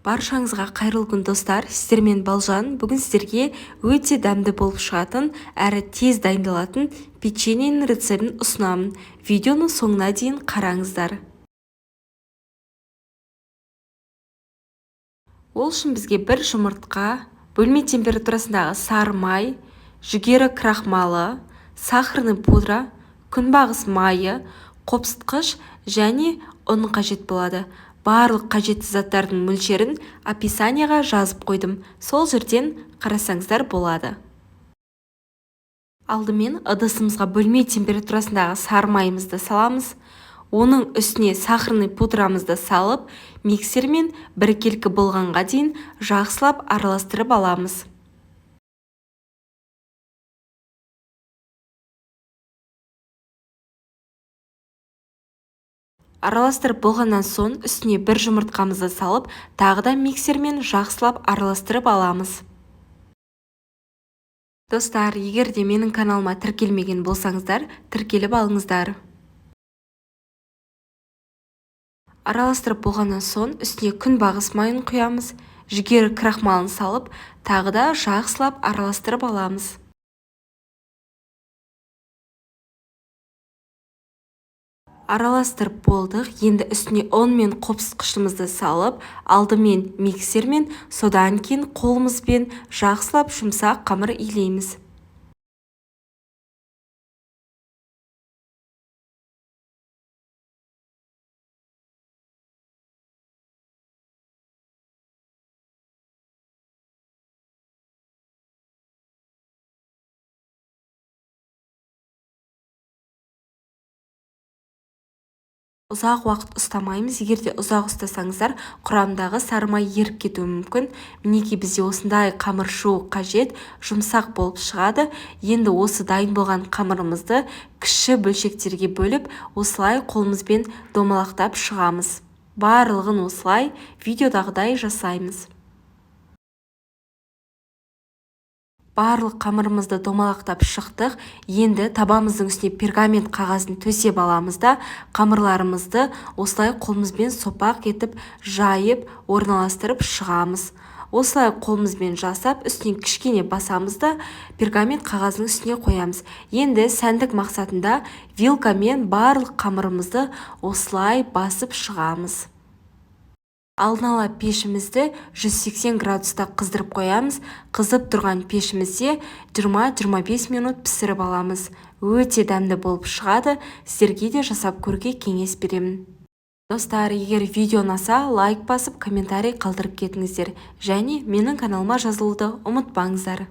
Баршаңызға қайырлы күн достар, сіздермен Балжан. Бүгін сіздерге өте дәмді болып шығатын, әрі тез дайындалатын печеньенің рецептін ұсынамын. Видеоны соңына дейін қараңыздар. Ол үшін бізге бір жұмыртқа, бөлме температурасындағы сары май, жүгері крахмалы, сахарный пудра, күнбағыс майы, қопсытқыш және ұн қажет болады. Барлық қажетті заттардың мөлшерін описанияға жазып қойдым. Сол жерден қарасаңыздар болады. Алдымен ыдысымызға бөлме температурасындағы сары майымызды саламыз. Оның үстіне сахарный пудрамызды салып, миксермен біркелкі болғанға дейін жақсылап араластырып аламыз. Араластырып болғаннан соң үстіне бір жұмыртқамызды салып, тағы да миксермен жақсылап араластырып аламыз. Достар, егер де менің каналыма тіркелмеген болсаңыздар, тіркеліп алыңыздар. Араластырып болғаннан соң үстіне күнбағыс майын құямыз, жүгері крахмалын салып, тағы да жақсылап араластырып аламыз. Араластырып болдық. Енді үстіне ұн мен қопсытқышымызды салып, алдымен миксермен, содан кейін қолымызбен жақсылап жұмсақ қамыр илейміз. Ұзақ уақыт ұстамаймыз. Егер де ұзақ ұстасаңыздар, құрамындағы сары май еріп кетуі мүмкін. Мінекей бізде осындай қамыр шығу қажет, жұмсақ болып шығады. Енді осы дайын болған қамырымызды кіші бөлшектерге бөліп, осылай қолымызбен домалақтап шығамыз. Барлығын осылай видеодағыдай жасаймыз. Барлық қамырымызды домалақтап шықтық. Енді табамыздың үстіне пергамент қағазын төсеп аламыз да, қамырларымызды осылай қолымызбен сопақ етіп жайып, орналастырып шығамыз. Осылай қолымызбен жасап, үстіне кішкене басамыз да, пергамент қағазының үстіне қоямыз. Енді сәндік мақсатында вилкамен барлық қамырымызды осылай басып шығамыз. Алдын ала пешімізді 180 градуста қыздырып қоямыз. Қызып тұрған пешімізде 20-25 минут пісіріп аламыз. Өте дәмді болып шығады. Сіздерге де жасап көруге кеңес беремін. Достар, егер видео ұнаса, лайк басып, комментарий қалдырып кетіңіздер. Және менің каналыма жазылуды ұмытпаңыздар.